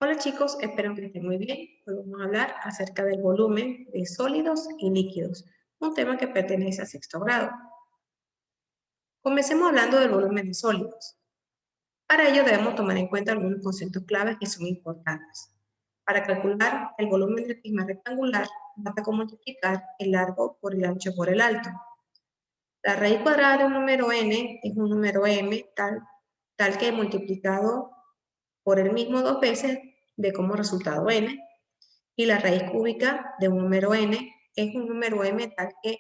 Hola chicos, espero que estén muy bien. Hoy vamos a hablar acerca del volumen de sólidos y líquidos, un tema que pertenece a sexto grado. Comencemos hablando del volumen de sólidos. Para ello debemos tomar en cuenta algunos conceptos claves que son importantes. Para calcular el volumen del prisma rectangular, basta con multiplicar el largo por el ancho por el alto. La raíz cuadrada de un número n es un número m tal que multiplicado por el mismo dos veces de como resultado n. Y la raíz cúbica de un número n es un número m tal que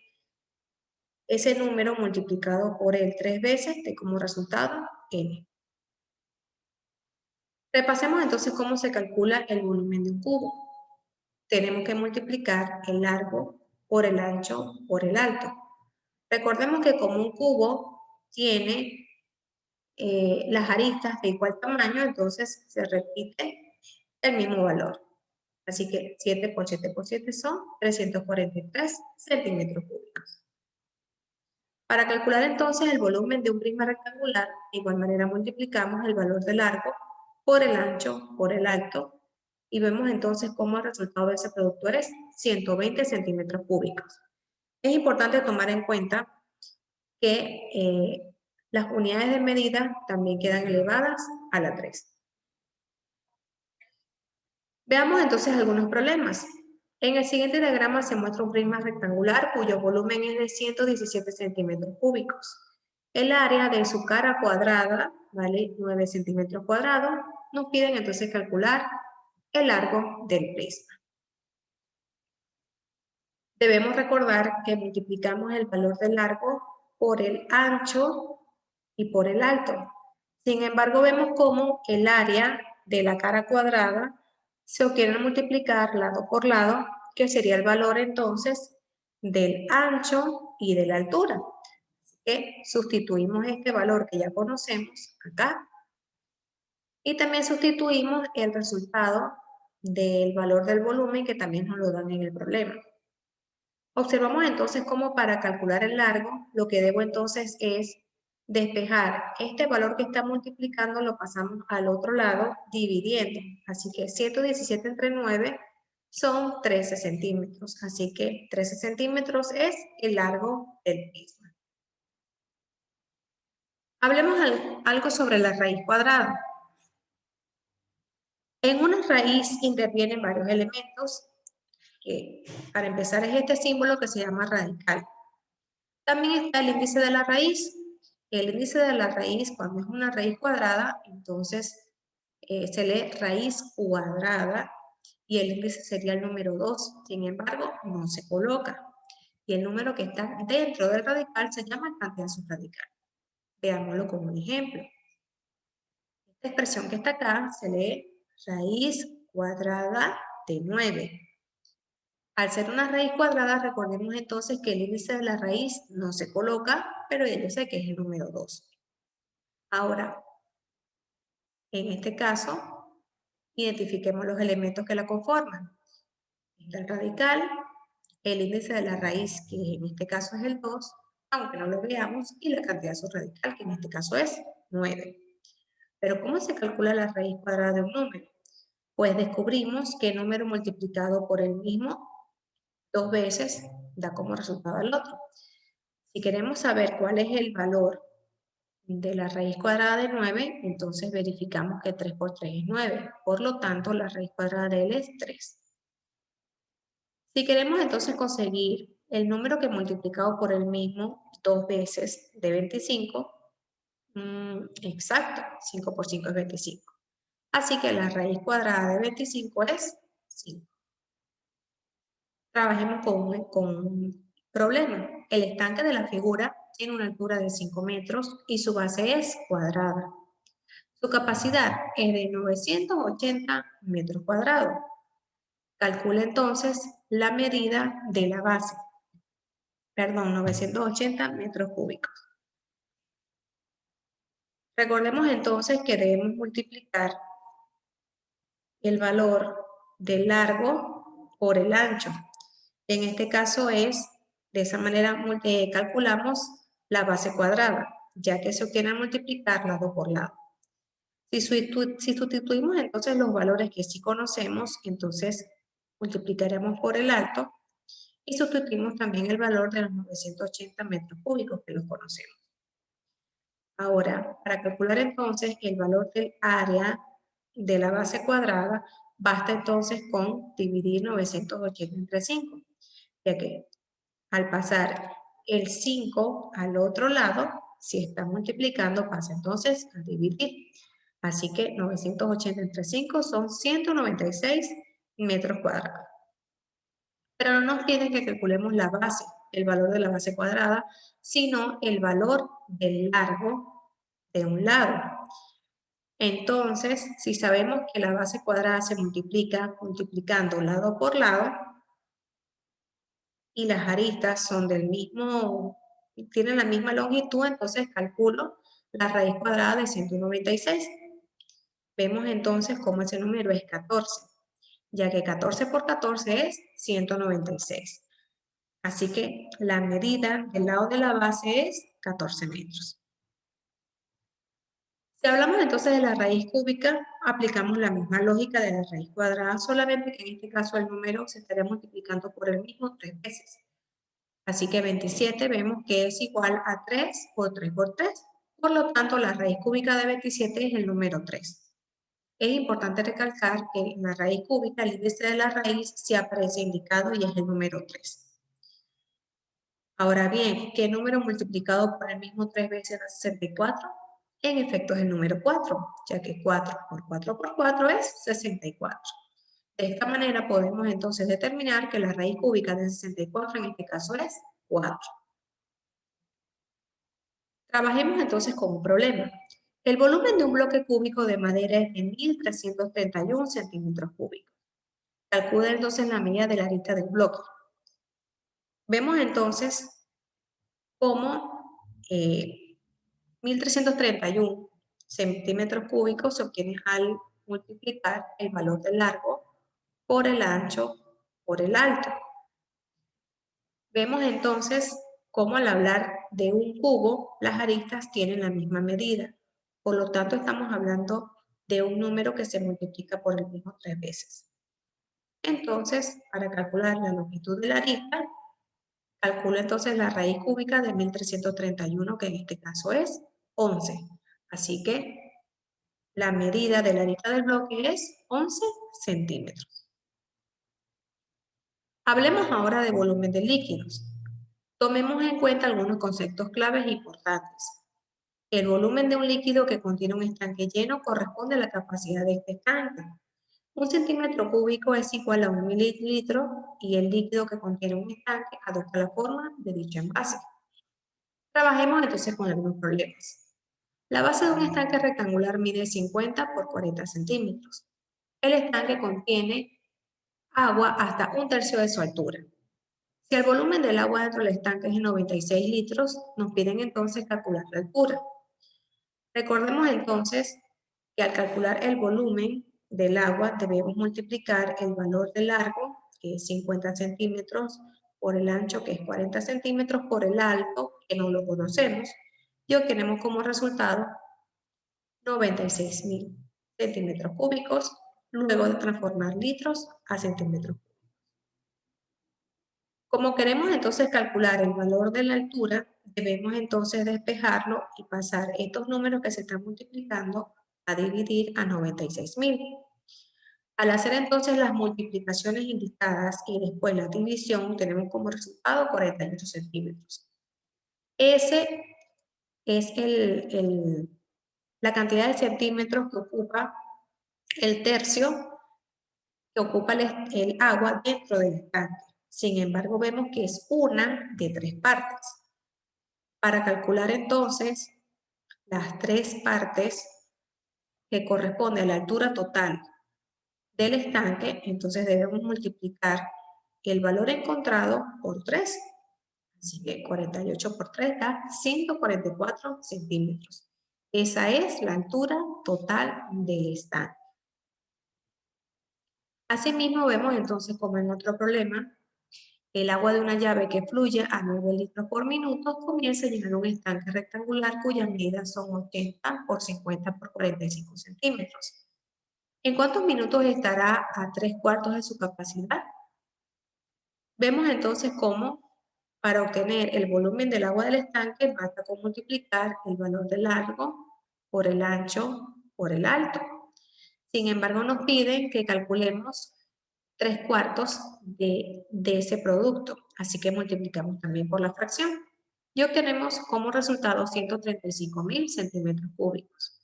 ese número multiplicado por él 3 veces de como resultado n. Repasemos entonces cómo se calcula el volumen de un cubo. Tenemos que multiplicar el largo por el ancho por el alto. Recordemos que como un cubo tiene las aristas de igual tamaño, entonces se repite el mismo valor. Así que 7 por 7 por 7 son 343 centímetros cúbicos. Para calcular entonces el volumen de un prisma rectangular, de igual manera multiplicamos el valor del largo por el ancho por el alto y vemos entonces cómo el resultado de ese producto es 120 centímetros cúbicos. Es importante tomar en cuenta que las unidades de medida también quedan elevadas a la 3. Veamos entonces algunos problemas. En el siguiente diagrama se muestra un prisma rectangular cuyo volumen es de 117 centímetros cúbicos. El área de su cara cuadrada vale 9 centímetros cuadrados. Nos piden entonces calcular el largo del prisma. Debemos recordar que multiplicamos el valor del largo por el ancho y por el alto. Sin embargo, vemos cómo el área de la cara cuadrada se obtiene al multiplicar lado por lado, que sería el valor entonces del ancho y de la altura. Así que sustituimos este valor que ya conocemos acá y también sustituimos el resultado del valor del volumen que también nos lo dan en el problema. Observamos entonces cómo para calcular el largo, lo que debo entonces es despejar este valor que está multiplicando, lo pasamos al otro lado dividiendo. Así que 117 entre 9 son 13 centímetros. Así que 13 centímetros es el largo del prisma. Hablemos algo sobre la raíz cuadrada. En una raíz intervienen varios elementos, que para empezar es este símbolo que se llama radical. También está el índice de la raíz. El índice de la raíz, cuando es una raíz cuadrada, entonces se lee raíz cuadrada y el índice sería el número 2. Sin embargo, no se coloca. Y el número que está dentro del radical se llama cantidad subradical. Veámoslo como un ejemplo. Esta expresión que está acá se lee raíz cuadrada de 9. Al ser una raíz cuadrada, recordemos entonces que el índice de la raíz no se coloca, pero ya yo sé que es el número 2. Ahora, en este caso, identifiquemos los elementos que la conforman. Está el radical, el índice de la raíz, que en este caso es el 2, aunque no lo veamos, y la cantidad subradical, que en este caso es 9. Pero ¿cómo se calcula la raíz cuadrada de un número? Pues descubrimos que el número multiplicado por el mismo 2 veces da como resultado el otro. Si queremos saber cuál es el valor de la raíz cuadrada de 9, entonces verificamos que 3 por 3 es 9. Por lo tanto, la raíz cuadrada de él es 3. Si queremos entonces conseguir el número que multiplicado por el mismo 2 veces de 25, exacto, 5 por 5 es 25. Así que la raíz cuadrada de 25 es 5. Trabajemos con un problema. El estanque de la figura tiene una altura de 5 metros y su base es cuadrada. Su capacidad es de 980 metros cuadrados. Calcula entonces la medida de la base. Perdón, 980 metros cúbicos. Recordemos entonces que debemos multiplicar el valor del largo por el ancho. En este caso es, de esa manera calculamos la base cuadrada, ya que se obtiene al multiplicar lado por lado. Si sustituimos entonces los valores que sí conocemos, entonces multiplicaremos por el alto y sustituimos también el valor de los 980 metros cúbicos que los conocemos. Ahora, para calcular entonces el valor del área de la base cuadrada, basta entonces con dividir 980 entre 5, ya que al pasar el 5 al otro lado, si está multiplicando, pasa entonces a dividir. Así que 980 entre 5 son 196 metros cuadrados. Pero no nos piden que calculemos la base, el valor de la base cuadrada, sino el valor del largo de un lado. Entonces, si sabemos que la base cuadrada se multiplica multiplicando lado por lado, y las aristas son del mismo, tienen la misma longitud, entonces calculo la raíz cuadrada de 196. Vemos entonces cómo ese número es 14, ya que 14 por 14 es 196. Así que la medida del lado de la base es 14 metros. Si hablamos entonces de la raíz cúbica, aplicamos la misma lógica de la raíz cuadrada, solamente que en este caso el número se estaría multiplicando por el mismo 3 veces. Así que 27 vemos que es igual a 3 por 3 por 3. Por lo tanto, la raíz cúbica de 27 es el número 3. Es importante recalcar que en la raíz cúbica el índice de la raíz se aparece indicado y es el número 3. Ahora bien, ¿qué número multiplicado por el mismo 3 veces da 64? En efecto es el número 4, ya que 4 por 4 por 4 es 64. De esta manera podemos entonces determinar que la raíz cúbica de 64 en este caso es 4. Trabajemos entonces con un problema. El volumen de un bloque cúbico de madera es de 1331 centímetros cúbicos. Calcula entonces la medida de la arista del bloque. Vemos entonces cómo 1331 centímetros cúbicos se obtiene al multiplicar el valor del largo por el ancho por el alto. Vemos entonces cómo al hablar de un cubo, las aristas tienen la misma medida. Por lo tanto, estamos hablando de un número que se multiplica por el mismo 3 veces. Entonces, para calcular la longitud de la arista, calculo entonces la raíz cúbica de 1331, que en este caso es 11. Así que la medida de la arista del bloque es 11 centímetros. Hablemos ahora de volumen de líquidos. Tomemos en cuenta algunos conceptos claves importantes. El volumen de un líquido que contiene un estanque lleno corresponde a la capacidad de este estanque. Un centímetro cúbico es igual a 1 mililitro y el líquido que contiene un estanque adopta la forma de dicho envase. Trabajemos entonces con algunos problemas. La base de un estanque rectangular mide 50 por 40 centímetros. El estanque contiene agua hasta 1/3 de su altura. Si el volumen del agua dentro del estanque es de 96 litros, nos piden entonces calcular la altura. Recordemos entonces que al calcular el volumen del agua debemos multiplicar el valor del largo, que es 50 centímetros, por el ancho, que es 40 centímetros, por el alto, que no lo conocemos, y obtenemos como resultado 96.000 centímetros cúbicos, luego de transformar litros a centímetros. Como queremos entonces calcular el valor de la altura, debemos entonces despejarlo y pasar estos números que se están multiplicando a dividir a 96.000. Al hacer entonces las multiplicaciones indicadas y después la división, tenemos como resultado 48 centímetros. Ese es la cantidad de centímetros que ocupa el tercio que ocupa el agua dentro del estanque. Sin embargo, vemos que es una de 3 partes. Para calcular entonces las 3 partes que corresponden a la altura total del estanque, entonces debemos multiplicar el valor encontrado por 3. Así que 48 por 3 da 144 centímetros. Esa es la altura total del estanque. Asimismo, vemos entonces como en otro problema, El agua de una llave que fluye a 9 litros por minuto comienza a llenar un estanque rectangular cuyas medidas son 80 por 50 por 45 centímetros. ¿En cuántos minutos estará a 3/4 de su capacidad? Vemos entonces cómo para obtener el volumen del agua del estanque basta con multiplicar el valor del largo por el ancho por el alto. Sin embargo, nos piden que calculemos 3/4 de ese producto. Así que multiplicamos también por la fracción. Y obtenemos como resultado 135.000 centímetros cúbicos.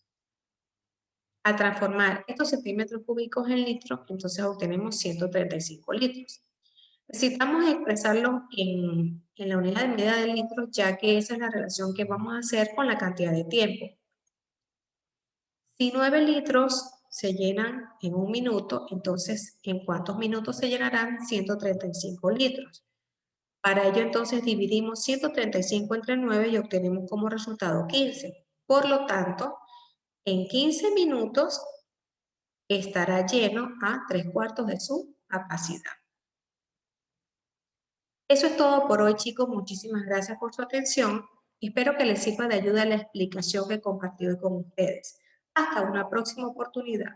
Al transformar estos centímetros cúbicos en litros, entonces obtenemos 135 litros. Necesitamos expresarlo en la unidad de medida de litros, ya que esa es la relación que vamos a hacer con la cantidad de tiempo. Si 9 litros se llenan en un minuto, entonces, ¿en cuántos minutos se llenarán 135 litros? Para ello, entonces, dividimos 135 entre 9 y obtenemos como resultado 15. Por lo tanto, en 15 minutos estará lleno a 3/4 de su capacidad. Eso es todo por hoy, chicos. Muchísimas gracias por su atención. Espero que les sirva de ayuda la explicación que he compartido con ustedes. Hasta una próxima oportunidad.